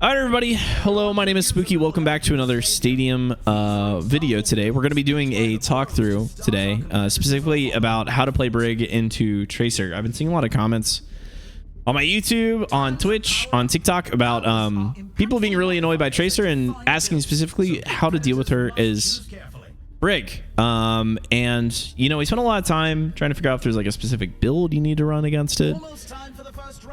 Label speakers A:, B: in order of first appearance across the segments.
A: All right, everybody. Hello, my name is Spooky. Welcome back to another Stadium video today. We're going to be doing a talk through today, specifically about how to play Brig into Tracer. I've been seeing a lot of comments on my YouTube, on Twitch, on TikTok about people being really annoyed by Tracer and asking specifically how to deal with her as Brig. And, you know, we spent a lot of time trying to figure out if there's like a specific build you need to run against it.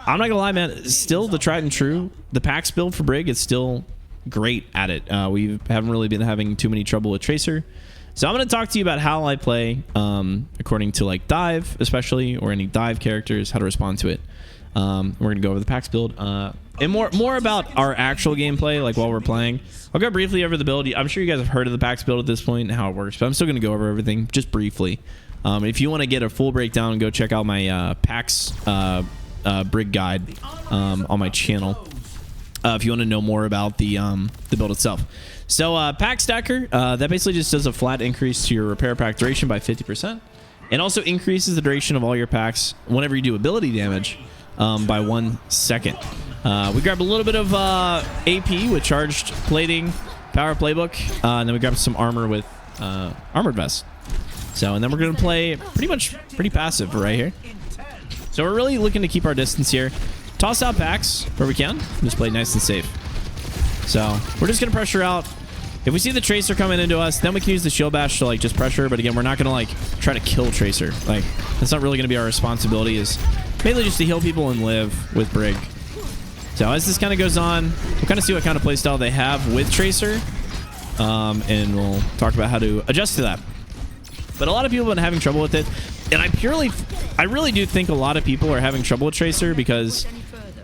A: I'm not gonna lie, man, still the tried and true, the PAX build for Brig is still great at it. We haven't really been having too many trouble with Tracer. So I'm gonna talk to you about how I play according to like dive, especially, or any dive characters, how to respond to it. We're gonna go over the PAX build and more about our actual gameplay, like while we're playing. I'll go briefly over the build. I'm sure you guys have heard of the PAX build at this point and how it works, but I'm still gonna go over everything just briefly. If you want to get a full breakdown, go check out my PAX Brig guide on my channel if you want to know more about the build itself. So pack stacker, that basically just does a flat increase to your repair pack duration by 50%, and also increases the duration of all your packs whenever you do ability damage by 1 second. We grabbed a little bit of AP with charged plating, power playbook, and then we grabbed some armor with armored vest. So, and then we're going to play pretty passive right here. So we're really looking to keep our distance here. Toss out packs where we can. Just play nice and safe. So we're just going to pressure out. If we see the Tracer coming into us, then we can use the shield bash to like just pressure. But again, we're not going to like try to kill Tracer. Like, that's not really going to be our responsibility. Is mainly just to heal people and live with Brig. So as this kind of goes on, we'll kind of see what kind of playstyle they have with Tracer. And we'll talk about how to adjust to that. But a lot of people have been having trouble with it. And I really do think a lot of people are having trouble with Tracer because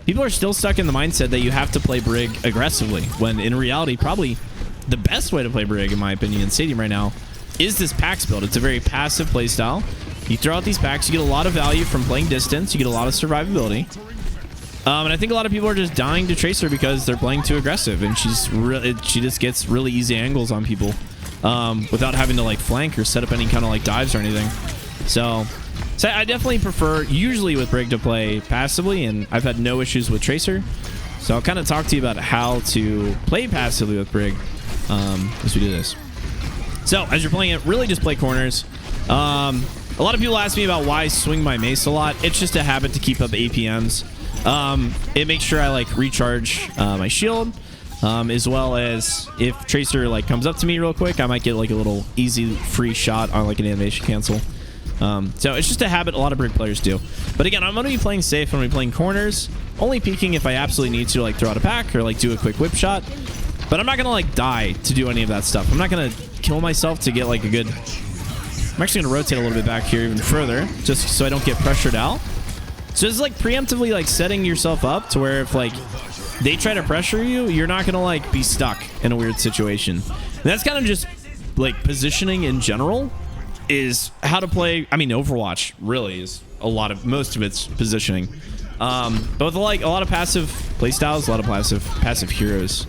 A: people are still stuck in the mindset that you have to play Brig aggressively, when in reality, probably the best way to play Brig, in my opinion, in Stadium right now, is this PAX build. It's a very passive playstyle. You throw out these packs, you get a lot of value from playing distance, you get a lot of survivability. And I think a lot of people are just dying to Tracer because they're playing too aggressive, and she just gets really easy angles on people without having to like flank or set up any kind of like dives or anything. So I definitely prefer, usually with Brig, to play passively, and I've had no issues with Tracer. So I'll kind of talk to you about how to play passively with Brig as we do this. So as you're playing it, really just play corners. A lot of people ask me about why I swing my mace a lot. It's just a habit to keep up APMs. It makes sure I like recharge my shield, as well as if Tracer like comes up to me real quick, I might get like a little easy free shot on like an animation cancel. So it's just a habit a lot of Brig players do. But again, I'm going to be playing safe. I'm going to be playing corners, only peeking if I absolutely need to, like throw out a pack or like do a quick whip shot. But I'm not going to like die to do any of that stuff. I'm not going to kill myself to get like a good... I'm actually going to rotate a little bit back here even further, just so I don't get pressured out. So it's like preemptively like setting yourself up to where if like they try to pressure you, you're not going to like be stuck in a weird situation. And that's kind of just like positioning in general. Is how to play. I mean, Overwatch really is most of it's positioning, but with like a lot of passive play styles, a lot of passive heroes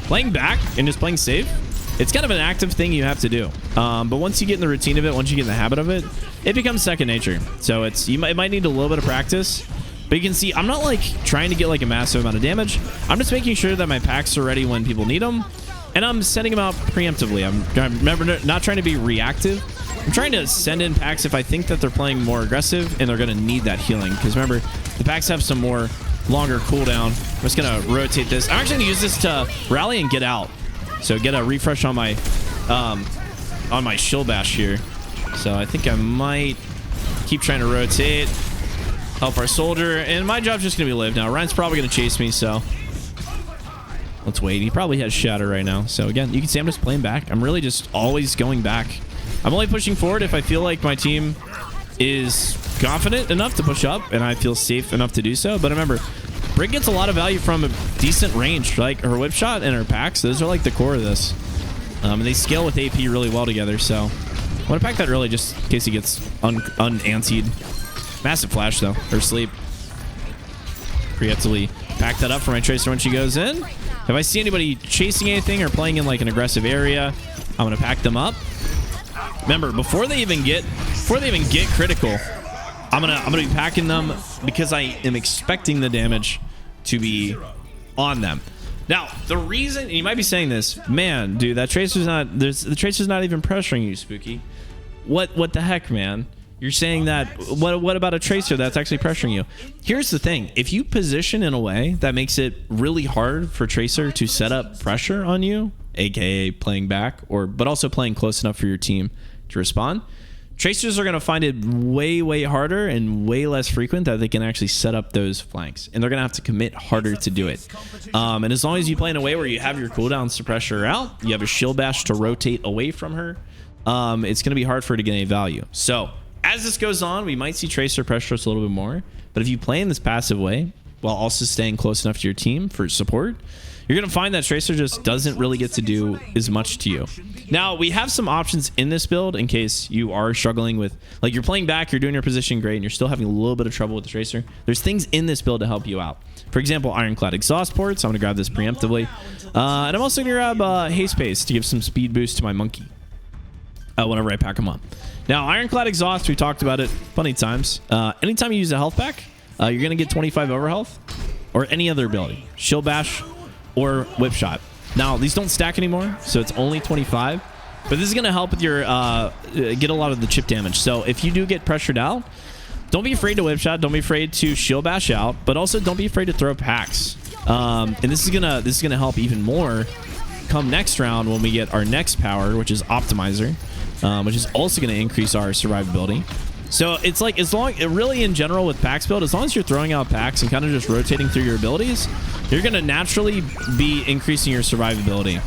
A: playing back and just playing safe. It's kind of an active thing you have to do, but once you get in the routine of it, once you get in the habit of it, it becomes second nature. So it might need a little bit of practice, but you can see I'm not like trying to get like a massive amount of damage. I'm just making sure that my packs are ready when people need them, and I'm setting them out preemptively. I'm not trying to be reactive. I'm trying to send in packs if I think that they're playing more aggressive and they're going to need that healing. Because remember, the packs have some more longer cooldown. I'm just going to rotate this. I'm actually going to use this to rally and get out. So get a refresh on my shield bash here. So I think I might keep trying to rotate, help our soldier. And my job's just going to be live now. Ryan's probably going to chase me, so let's wait. He probably has shatter right now. So again, you can see I'm just playing back. I'm really just always going back. I'm only pushing forward if I feel like my team is confident enough to push up and I feel safe enough to do so. But remember, Brig gets a lot of value from a decent range, like her whip shot and her packs. Those are like the core of this. And they scale with AP really well together. So I want to pack that early just in case he gets un-antied. Massive flash though, or sleep. Preemptively pack that up for my Tracer when she goes in. If I see anybody chasing anything or playing in like an aggressive area, I'm going to pack them up. Remember, before they even get critical, I'm gonna be packing them because I am expecting the damage to be on them. Now, the reason, and you might be saying this, man, dude, that Tracer's not, the Tracer's not even pressuring you, Spooky. What the heck, man? You're saying that, what about a Tracer that's actually pressuring you? Here's the thing. If you position in a way that makes it really hard for Tracer to set up pressure on you, aka playing back, but also playing close enough for your team to respond, Tracers are going to find it way harder and way less frequent that they can actually set up those flanks. And they're going to have to commit harder to do it. And as long as you play in a way where you have your cooldowns to pressure her out, you have a shield bash to rotate away from her, it's going to be hard for her to get any value. So as this goes on, we might see Tracer pressure us a little bit more. But if you play in this passive way, while also staying close enough to your team for support, you're going to find that Tracer just doesn't really get to do as much to you. Now, we have some options in this build in case you are struggling with, like, you're playing back, you're doing your position great, and you're still having a little bit of trouble with the Tracer. There's things in this build to help you out. For example, Ironclad exhaust ports. I'm going to grab this preemptively. And I'm also going to grab Haste Paste to give some speed boost to my monkey whenever I pack him up. Now, Ironclad exhaust, we talked about it plenty of times. Anytime you use a health pack, you're going to get 25 over health or any other ability. Shield bash or whip shot. Now, these don't stack anymore, so it's only 25. But this is going to help with your get a lot of the chip damage. So if you do get pressured out, don't be afraid to whip shot. Don't be afraid to shield bash out. But also don't be afraid to throw packs. And this is gonna help even more come next round when we get our next power, which is Optimizer, which is also going to increase our survivability. So it's like, really in general with packs build, as long as you're throwing out packs and kind of just rotating through your abilities, you're going to naturally be increasing your survivability.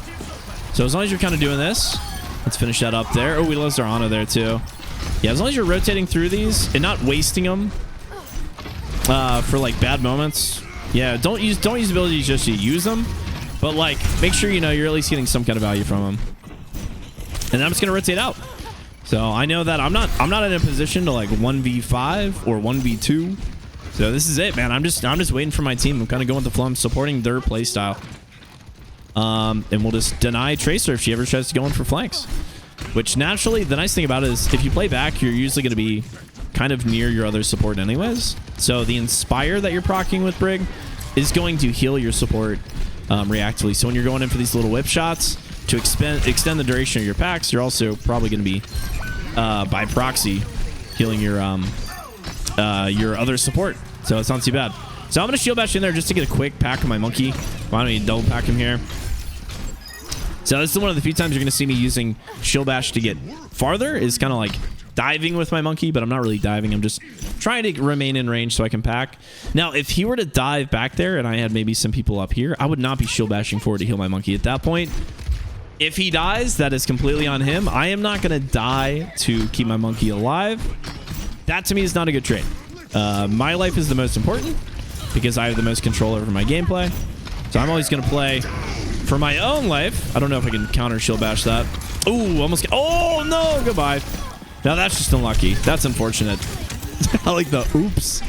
A: So as long as you're kind of doing this, let's finish that up there. Oh, we lost our Ana there too. Yeah, as long as you're rotating through these and not wasting them for like bad moments. Yeah, don't use abilities just to use them, but like make sure you're at least getting some kind of value from them. And I'm just gonna rotate out. So I know that I'm not in a position to like 1v5 or 1v2. So this is it, man. I'm just waiting for my team. I'm kind of going with the flow. I'm supporting their playstyle. And we'll just deny Tracer if she ever tries to go in for flanks. Which naturally, the nice thing about it is if you play back, you're usually going to be kind of near your other support anyways. So the Inspire that you're proccing with Brig is going to heal your support reactively. So when you're going in for these little whip shots to extend the duration of your packs, you're also probably going to be by proxy healing your other support. So it's not too bad. So I'm going to shield bash in there just to get a quick pack of my monkey. Why don't you double pack him here? So this is one of the few times you're going to see me using shield bash to get farther, is kind of like diving with my monkey, but I'm not really diving. I'm just trying to remain in range so I can pack. Now, if he were to dive back there and I had maybe some people up here, I would not be shield bashing forward to heal my monkey at that point. If he dies, that is completely on him. I am not going to die to keep my monkey alive. That to me is not a good trade. My life is the most important because I have the most control over my gameplay. So I'm always going to play for my own life. I don't know if I can counter shield bash that. Ooh, almost. Oh, no. Goodbye. Now that's just unlucky. That's unfortunate. I like the oops.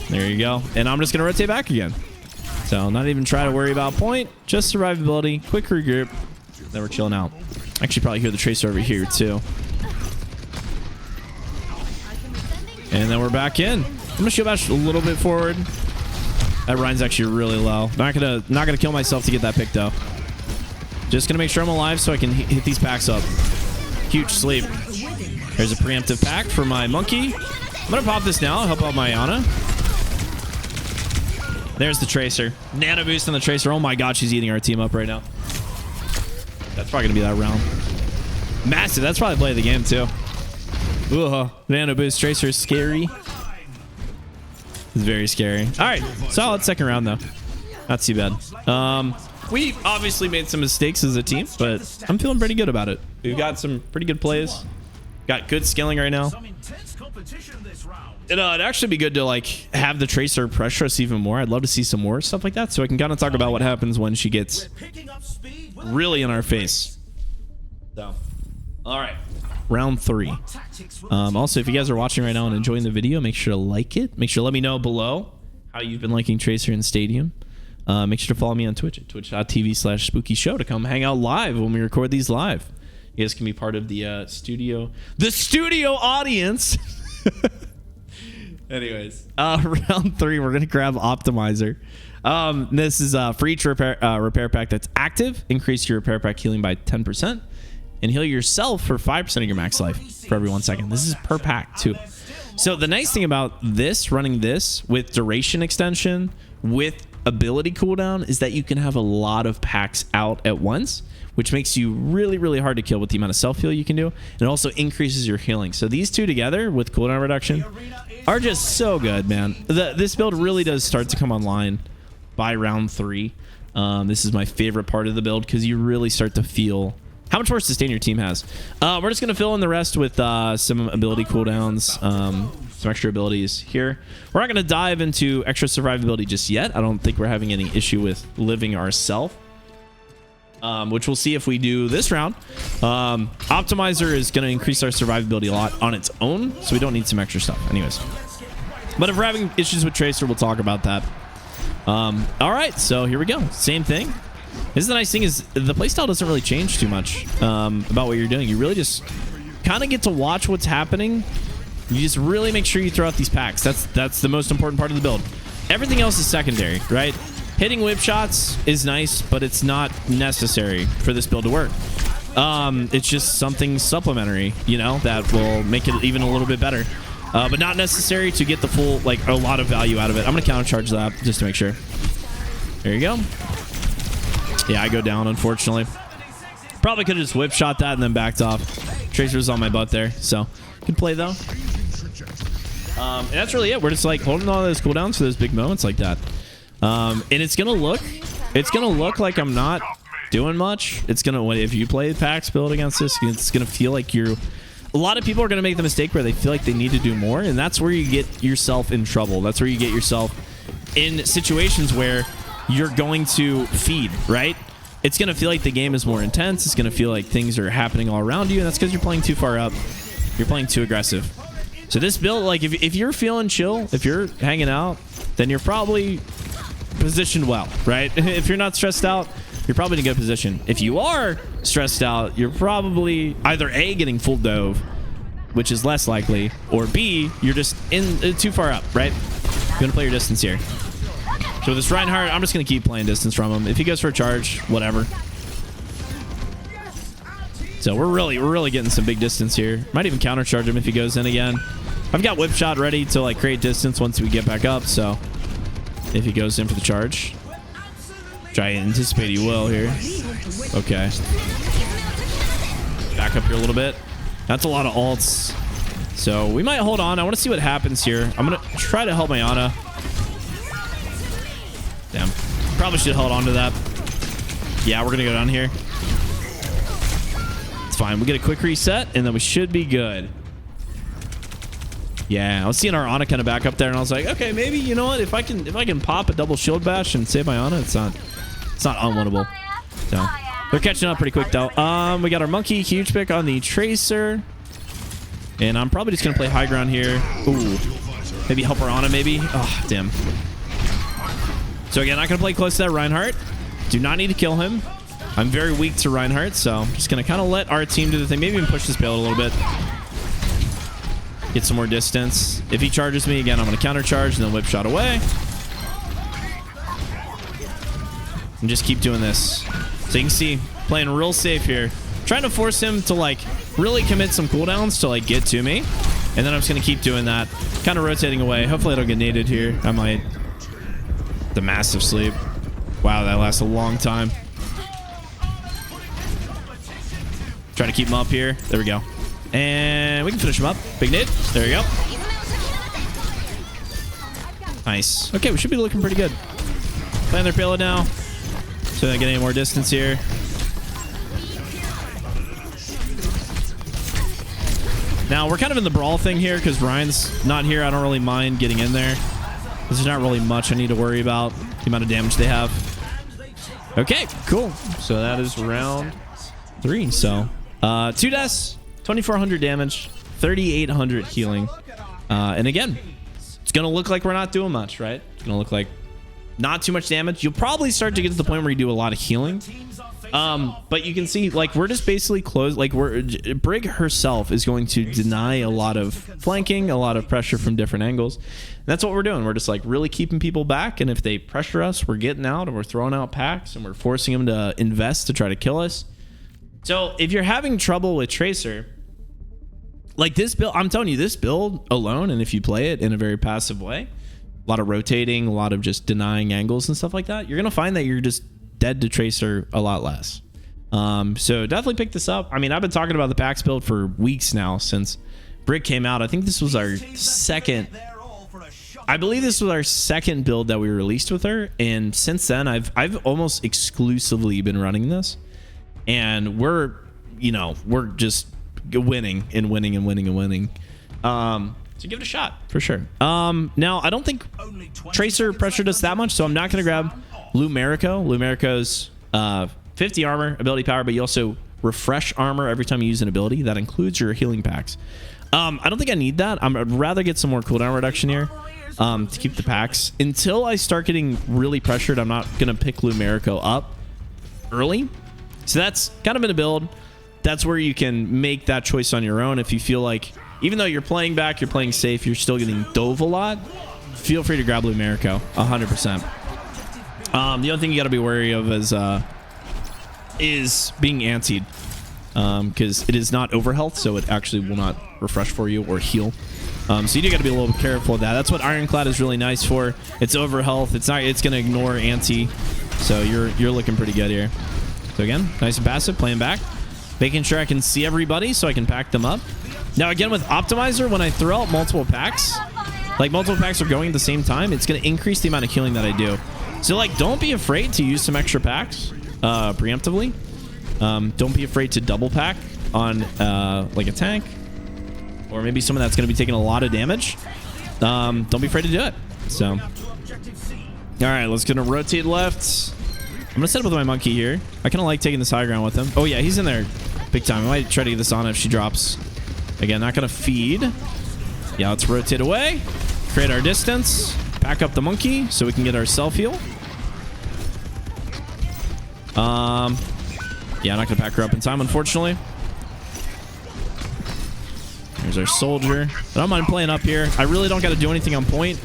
A: There you go. And I'm just going to rotate back again. So not even try to worry about point. Just survivability. Quick regroup. Then we're chilling out. Actually, probably hear the Tracer over here too. And then we're back in. I'm gonna shield bash a little bit forward. That Ryan's actually really low. Not gonna kill myself to get that pick though. Just gonna make sure I'm alive so I can hit these packs up. Huge sleep. There's a preemptive pack for my monkey. I'm gonna pop this now. Help out my Ana. There's the Tracer. Nano boost on the Tracer. Oh my god, she's eating our team up right now. That's probably gonna be that round. Massive. That's probably play of the game too. Ugh. Nano boost Tracer is scary. It's very scary. All right, solid second round though. Not too bad. We obviously made some mistakes as a team, but I'm feeling pretty good about it. We've got some pretty good plays. Got good skilling right now. It'd actually be good to like have the Tracer pressure us even more. I'd love to see some more stuff like that, so I can kind of talk about what happens when she gets really in our face. So, all right, round 3. Also, if you guys are watching right now and enjoying the video, make sure to like it. Make sure to let me know below how you've been liking Tracer in Stadium. Make sure to follow me on Twitch at twitch.tv/Spooki Show to come hang out live when we record these live. You guys can be part of the studio audience. Anyways, round 3, we're gonna grab Optimizer. This is for each repair pack that's active, increase your repair pack healing by 10% and heal yourself for 5% of your max life for every 1 second. This is per pack too. So the nice thing about this, running this with duration extension with ability cooldown, is that you can have a lot of packs out at once, which makes you really hard to kill with the amount of self heal you can do. And it also increases your healing. So these two together with cooldown reduction are just so good, man. This build really does start to come online by round 3. This is my favorite part of the build because you really start to feel how much more sustain your team has. We're just going to fill in the rest with some ability cooldowns, some extra abilities here. We're not going to dive into extra survivability just yet. I don't think we're having any issue with living ourselves, which we'll see if we do this round. Optimizer is going to increase our survivability a lot on its own, so we don't need some extra stuff anyways. But if we're having issues with Tracer, we'll talk about that. All right, so here we go. Same thing. This is the nice thing, is the playstyle doesn't really change too much about what you're doing. You really just kind of get to watch what's happening. You just really make sure you throw out these packs. That's the most important part of the build. Everything else is secondary, right? Hitting whip shots is nice, but it's not necessary for this build to work. It's just something supplementary, you know, that will make it even a little bit better. But not necessary to get the full, like, a lot of value out of it. I'm going to countercharge that just to make sure. There you go. Yeah, I go down, unfortunately. Probably could have just whip shot that and then backed off. Tracer was on my butt there, so good play though. And that's really it. We're just like holding all those cooldowns for those big moments like that. And it's gonna look like I'm not doing much. It's gonna, if you play packs build against this, it's gonna feel like you're. A lot of people are gonna make the mistake where they feel like they need to do more, and that's where you get yourself in trouble. That's where you get yourself in situations where you're going to feed, right? It's going to feel like the game is more intense. It's going to feel like things are happening all around you, and that's because you're playing too far up. You're playing too aggressive. So this build, like, if you're feeling chill, if you're hanging out, then you're probably positioned well, right? If you're not stressed out, you're probably in a good position. If you are stressed out, you're probably either A, getting full dove, which is less likely, or B, you're just in too far up, right? You're going to play your distance here. So with this Reinhardt, I'm just going to keep playing distance from him. If he goes for a charge, whatever. So we're really getting some big distance here. Might even counter charge him if he goes in again. I've got whip shot ready to like create distance once we get back up. So if he goes in for the charge, which I anticipate he will here. Okay. Back up here a little bit. That's a lot of ults. So we might hold on. I want to see what happens here. I'm going to try to help my Ana. Damn. Probably should have held on to that. Yeah, we're going to go down here. It's fine. We get a quick reset, and then we should be good. Yeah, I was seeing our Ana kind of back up there, and I was like, okay, maybe, you know what? If I can pop a double shield bash and save my Ana, it's not unwinnable. So they're catching up pretty quick, though. We got our monkey huge pick on the Tracer. And I'm probably just going to play high ground here. Ooh. Maybe help our Ana, maybe. Oh, damn. So again, not going to play close to that Reinhardt. Do not need to kill him. I'm very weak to Reinhardt, so I'm just going to kind of let our team do the thing. Maybe even push this payload a little bit. Get some more distance. If he charges me, again, I'm going to counter charge and then whip shot away. And just keep doing this. So you can see, playing real safe here. Trying to force him to, like, really commit some cooldowns to, like, get to me. And then I'm just going to keep doing that. Kind of rotating away. Hopefully I don't get naded here. I might. The massive sleep. Wow, that lasts a long time. Try to keep him up here. There we go. And we can finish him up. Big nade. There you go. Nice. Okay, we should be looking pretty good. Playing their payload now. So they don't get any more distance here. Now, we're kind of in the brawl thing here because Ryan's not here. I don't really mind getting in there. There's not really much I need to worry about. The amount of damage they have. Okay, cool. So that is round 3. So, 2 deaths, 2,400 damage, 3,800 healing. And again, it's going to look like we're not doing much, right? It's going to look like not too much damage. You'll probably start to get to the point where you do a lot of healing. But you can see, like, we're just basically closed. Like, Brig herself is going to deny a lot of flanking, a lot of pressure from different angles. And that's what we're doing. We're just like really keeping people back, and if they pressure us, we're getting out and we're throwing out packs and we're forcing them to invest to try to kill us. So if you're having trouble with Tracer, like this build, I'm telling you, this build alone, and if you play it in a very passive way, a lot of rotating, a lot of just denying angles and stuff like that, you're gonna find that you're just dead to Tracer a lot less. So definitely pick this up. I mean, I've been talking about the packs build for weeks now since Brig came out. I think this was our second, I believe this was our second build that we released with her, and since then I've almost exclusively been running this, and we're just winning and winning and winning and winning. So give it a shot for sure. Now I don't think Tracer pressured us that much, so I'm not going to grab Lumerico. Lumerico's 50 armor, ability power, but you also refresh armor every time you use an ability. That includes your healing packs. I don't think I need that. I'd rather get some more cooldown reduction here to keep the packs. Until I start getting really pressured, I'm not going to pick Lumerico up early. So that's kind of in a build. That's where you can make that choice on your own. If you feel like, even though you're playing back, you're playing safe, you're still getting dove a lot, feel free to grab Lumerico 100%. The only thing you got to be wary of is being antied, because it is not overhealth, so it actually will not refresh for you or heal. So you do got to be a little careful of that. That's what Ironclad is really nice for. It's overhealth. It's going to ignore anti, so you're looking pretty good here. So again, nice and passive, playing back, making sure I can see everybody so I can pack them up. Now again, with Optimizer, when I throw out multiple packs, like multiple packs are going at the same time, it's going to increase the amount of healing that I do. So like, don't be afraid to use some extra packs preemptively. Don't be afraid to double pack on like a tank, or maybe someone that's going to be taking a lot of damage. Don't be afraid to do it. So, all right, let's gonna rotate left. I'm gonna set up with my monkey here. I kind of like taking this high ground with him. Oh yeah, he's in there big time. I might try to get this on if she drops. Again, not gonna feed. Yeah, let's rotate away, create our distance, pack up the monkey so we can get our self heal. Yeah, I'm not gonna pack her up in time, unfortunately. Here's our soldier. I don't mind playing up here. I really don't got to do anything on point.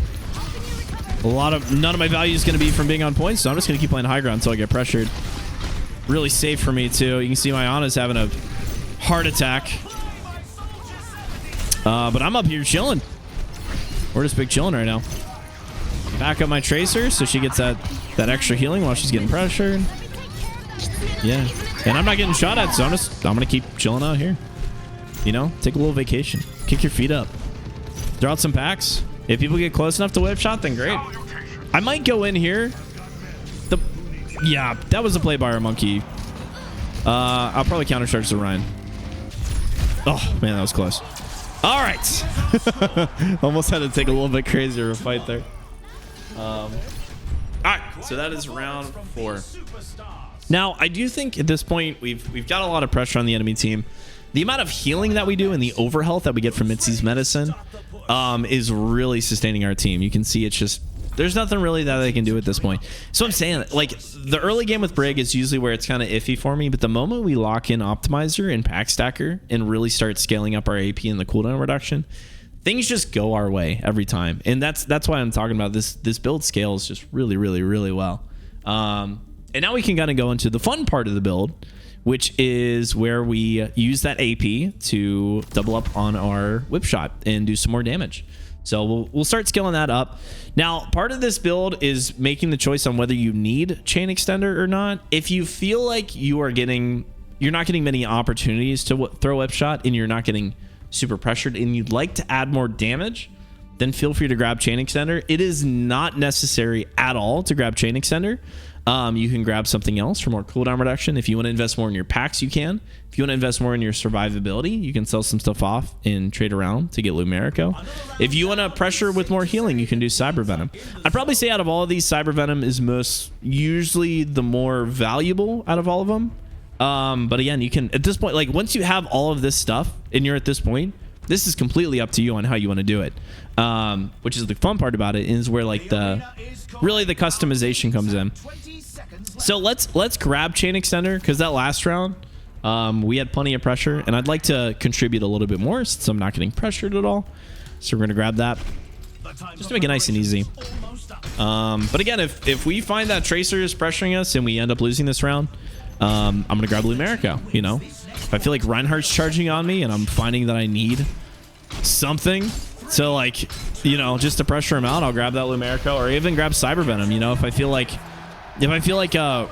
A: None of my value is going to be from being on point, so I'm just going to keep playing high ground until I get pressured. Really safe for me too. You can see my Ana's having a heart attack. But I'm up here chilling. We're just big chilling right now. Back up my Tracer so she gets that extra healing while she's getting pressured. Yeah. And I'm not getting shot at, so I'm going to keep chilling out here. You know, take a little vacation. Kick your feet up. Throw out some packs. If people get close enough to whip shot, then great. I might go in here. Yeah, that was a play by our monkey. I'll probably countercharge the Ryan. Oh, man, that was close. All right. Almost had to take a little bit crazier of a fight there. All right, so that is round 4. Now, I do think at this point we've got a lot of pressure on the enemy team. The amount of healing that we do and the overhealth that we get from Mitzi's medicine is really sustaining our team. You can see it's just, there's nothing really that they can do at this point. So I'm saying, like, the early game with Brig is usually where it's kind of iffy for me, but the moment we lock in Optimizer and Pack Stacker and really start scaling up our AP and the cooldown reduction, things just go our way every time. And that's why I'm talking about this build scales just really, really, really well. And now we can kind of go into the fun part of the build, which is where we use that AP to double up on our whip shot and do some more damage. So we'll start scaling that up. Now, part of this build is making the choice on whether you need chain extender or not. If you feel like you're not getting many opportunities to throw whip shot and you're not getting super pressured and you'd like to add more damage, then feel free to grab chain extender. It is not necessary at all to grab chain extender. You can grab something else for more cooldown reduction. If you want to invest more in your packs, you can. If you want to invest more in your survivability, you can sell some stuff off and trade around to get Lumerico. If you want to pressure with more healing, you can do Cyber Venom. I'd probably say out of all of these, Cyber Venom is usually the more valuable out of all of them. But again, you can, at this point, like once you have all of this stuff and you're at this point, this is completely up to you on how you want to do it. Which is the fun part about it, is where like really the customization comes in. So let's grab chain extender, because that last round we had plenty of pressure, and I'd like to contribute a little bit more since I'm not getting pressured at all. So we're gonna grab that just to make it nice and easy. But again, if we find that Tracer is pressuring us and we end up losing this round, I'm gonna grab Lumerica. You know, if I feel like Reinhardt's charging on me and I'm finding that I need something to, like, you know, just to pressure him out, I'll grab that Lumerica, or even grab Cyber Venom. You know, if I feel like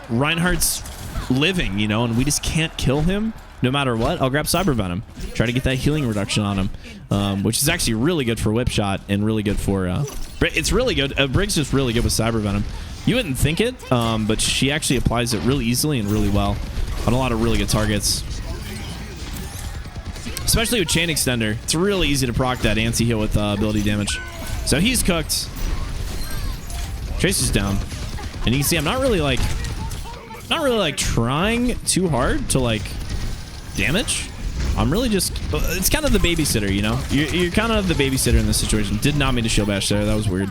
A: Reinhardt's living, you know, and we just can't kill him no matter what, I'll grab Cyber Venom, try to get that healing reduction on him, which is actually really good for whip shot and really good for it's really good. Brig's just really good with Cyber Venom. You wouldn't think it, but she actually applies it really easily and really well on a lot of really good targets, especially with chain extender. It's really easy to proc that anti-heal with ability damage. So he's cooked. Tracer's down, and you can see I'm not really like trying too hard to like damage. I'm really just, it's kind of the babysitter, you know. You're kind of the babysitter in this situation. Did not mean to shield bash there. That was weird.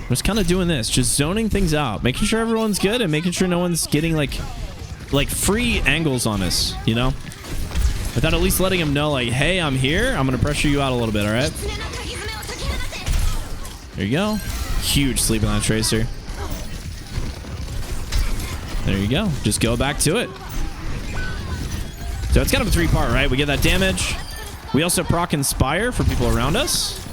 A: I'm just kind of doing this, just zoning things out, making sure everyone's good and making sure no one's getting like free angles on us, you know, without at least letting them know, like, hey, I'm here, I'm gonna pressure you out a little bit. All right, there you go. Huge sleep on that Tracer. There you go. Just go back to it. So it's kind of a three-part, right? We get that damage. We also proc Inspire for people around us.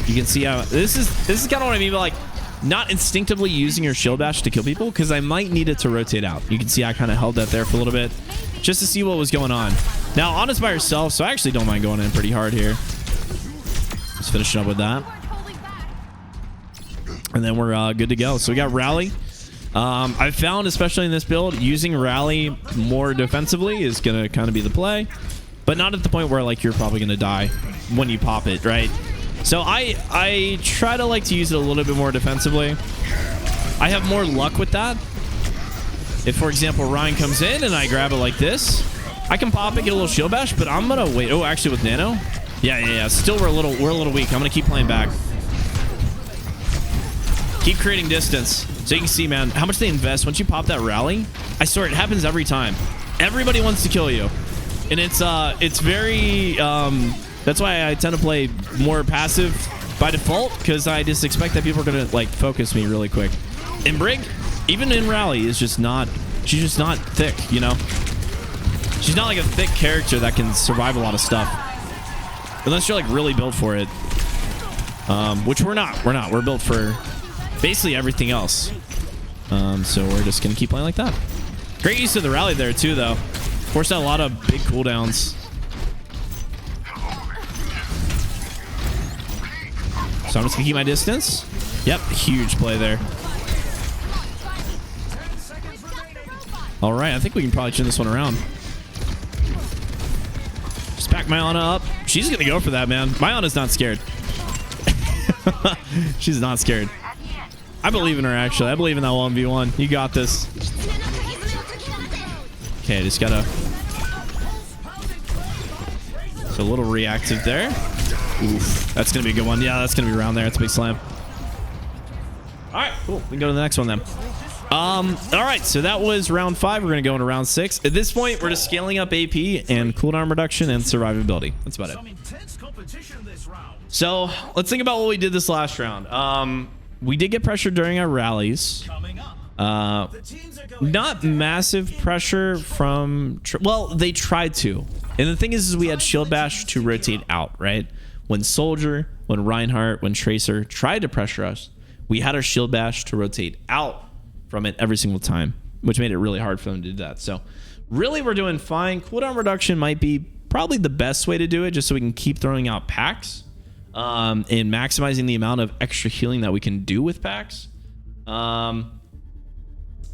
A: You can see how this is kind of what I mean by, like, not instinctively using your shield bash to kill people, because I might need it to rotate out. You can see I kind of held that there for a little bit just to see what was going on. Now, Anna's by herself, so I actually don't mind going in pretty hard here. Just finishing up with that. And then we're good to go. So we got Rally. I found, especially in this build, using Rally more defensively is going to kind of be the play, but not at the point where, like, you're probably going to die when you pop it, right? So I try to like to use it a little bit more defensively. I have more luck with that. If, for example, Ryan comes in and I grab it like this, I can pop it, get a little shield bash, but I'm going to wait. Oh, actually with Nano? Yeah. Still, we're a little weak. I'm going to keep playing back. Keep creating distance. So you can see, man, how much they invest. Once you pop that Rally, I swear it happens every time. Everybody wants to kill you. And it's very, that's why I tend to play more passive by default, because I just expect that people are going to, like, focus me really quick. And Brig, even in Rally, is just not, she's just not thick, you know? She's not like a thick character that can survive a lot of stuff. Unless you're, like, really built for it. Which we're not. We're built for basically everything else. So we're just gonna keep playing like that. Great use of the Rally there too, though. Forced out a lot of big cooldowns. So I'm just gonna keep my distance. Yep, huge play there. All right, I think we can probably turn this one around. Just pack my Ana up. She's gonna go for that, man. My Ana's not scared. She's not scared. I believe in her, actually. I believe in that 1v1. You got this. Okay, just gotta... So a little reactive there. Oof. That's gonna be a good one. Yeah, that's gonna be around there. That's a big slam. Alright, cool. We can go to the next one then. Alright, so that was round 5. We're gonna go into round 6. At this point, we're just scaling up AP and cooldown reduction and survivability. That's about it. So let's think about what we did this last round. We did get pressure during our rallies. Not massive pressure from... well, they tried to. And the thing is we had shield bash to rotate out, right? When Soldier, when Reinhardt, when Tracer tried to pressure us, we had our shield bash to rotate out from it every single time, which made it really hard for them to do that. So really, we're doing fine. Cooldown reduction might be probably the best way to do it, just so we can keep throwing out packs. And maximizing the amount of extra healing that we can do with packs. I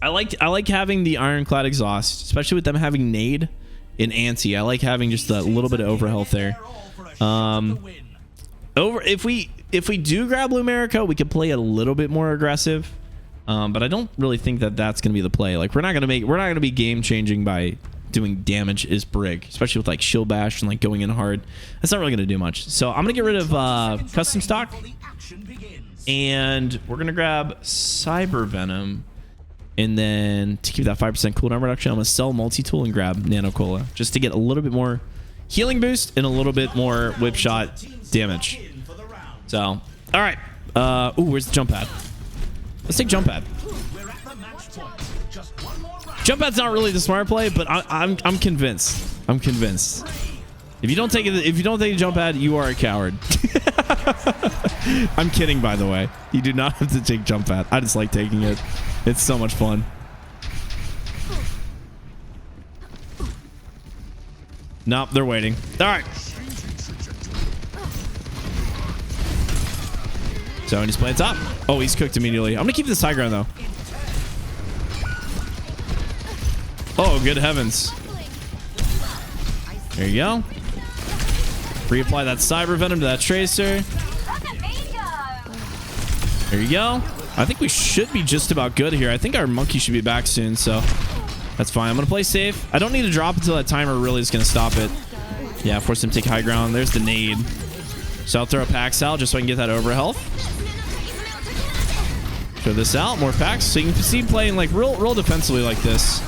A: like having the Ironclad exhaust, especially with them having nade and anti. I like having just a little bit of overhealth there. If we do grab Lumerica, we could play a little bit more aggressive. But I don't really think that that's gonna be the play. Like, we're not gonna be game changing by doing damage is Brig, especially with like shield bash and like going in hard. That's not really gonna do much. So I'm gonna get rid of custom stock. And we're going to grab Cyber Venom. And then to keep that 5% cooldown reduction, I'm going to sell Multi-Tool and grab Nano Cola just to get a little bit more healing boost and a little bit more whip shot damage. So, all right. Ooh, where's the jump pad? Let's take jump pad. Jump pad's not really the smart play, but I'm convinced. I'm convinced. If you don't take it, if you don't take a jump pad, you are a coward. I'm kidding, by the way. You do not have to take jump pad. I just like taking it. It's so much fun. Nope, they're waiting. All right. So he's playing top. Oh, he's cooked immediately. I'm gonna keep this high ground though. Oh, good heavens. There you go. Reapply that Cyber Venom to that Tracer. There you go. I think we should be just about good here. I think our monkey should be back soon, so that's fine. I'm going to play safe. I don't need to drop until that timer really is going to stop it. Yeah, force him to take high ground. There's the nade. So I'll throw a Pax out just so I can get that over health. Throw this out. More Pax. So you can see playing like real defensively like this.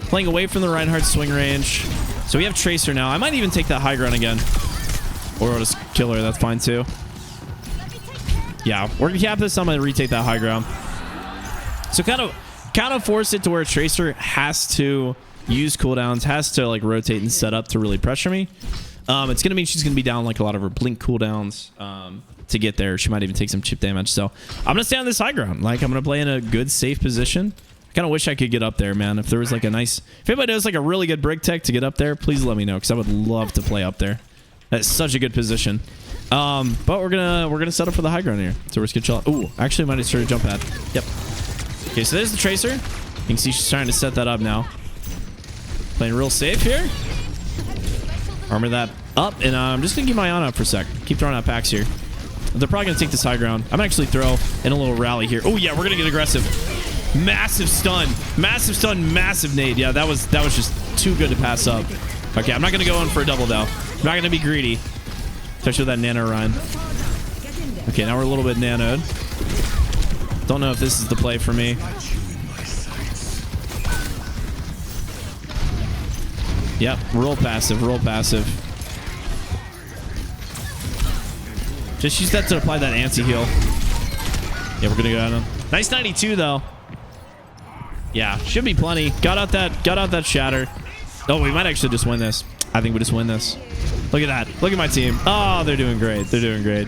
A: Playing away from the Reinhardt swing range. So we have Tracer now. I might even take that high ground again. Or I'll just kill her. That's fine too. Yeah, we're gonna cap this. I'm gonna retake that high ground. So kind of force it to where Tracer has to use cooldowns, has to like rotate and set up to really pressure me. It's gonna mean she's gonna be down like a lot of her blink cooldowns to get there. She might even take some chip damage. So I'm gonna stay on this high ground. Like I'm gonna play in a good safe position. I kind of wish I could get up there, man. If there was like a nice, if anybody knows like a really good Brig tech to get up there, please let me know because I would love to play up there. That's such a good position. But we're gonna set up for the high ground here. So we're just gonna chill. Ooh, actually might have started jump pad. Yep. Okay, so there's the Tracer. You can see she's trying to set that up now. Playing real safe here. Armor that up, and I'm just gonna keep my eye on up for a sec. Keep throwing out packs here. They're probably gonna take this high ground. I'm actually throw in a little rally here. Oh yeah, we're gonna get aggressive. Massive stun, massive nade. Yeah, that was just too good to pass up. Okay, I'm not gonna go in for a double though. I'm not gonna be greedy. Especially with that nano run. Okay, now we're a little bit nanoed. Don't know if this is the play for me. Yep, roll passive. Just use that to apply that anti-heal. Yeah, we're gonna go down. Nice 92 though. Yeah, should be plenty. Got out that shatter. Oh, we might actually just win this. I think we just win this. Look at that. Look at my team. Oh, they're doing great. They're doing great.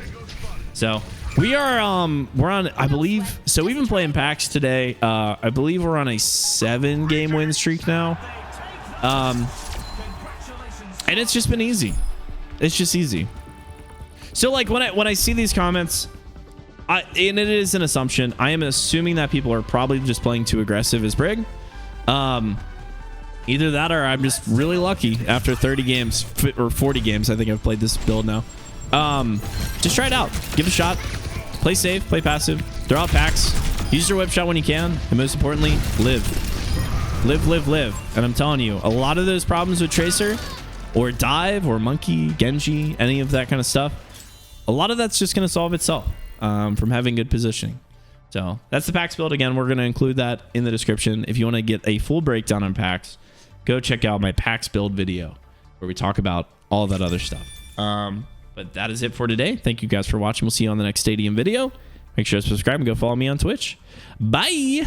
A: So we are we're on, I believe, so we've been playing packs today. I believe we're on a 7-game win streak now. And it's just been easy. It's just easy. So like when I see these comments, and it is an assumption, I am assuming that people are probably just playing too aggressive as Brig. Either that or I'm just really lucky after 30 games or 40 games. I think I've played this build now. Just try it out. Give it a shot. Play safe. Play passive. Throw out packs. Use your whip shot when you can. And most importantly, live. Live. And I'm telling you, a lot of those problems with Tracer or Dive or Monkey, Genji, any of that kind of stuff, a lot of that's just going to solve itself from having good positioning. So that's the packs build. Again, we're going to include that in the description. If you want to get a full breakdown on packs, go check out my packs build video where we talk about all that other stuff. But that is it for today. Thank you guys for watching. We'll see you on the next Stadium video. Make sure to subscribe and go follow me on Twitch. Bye.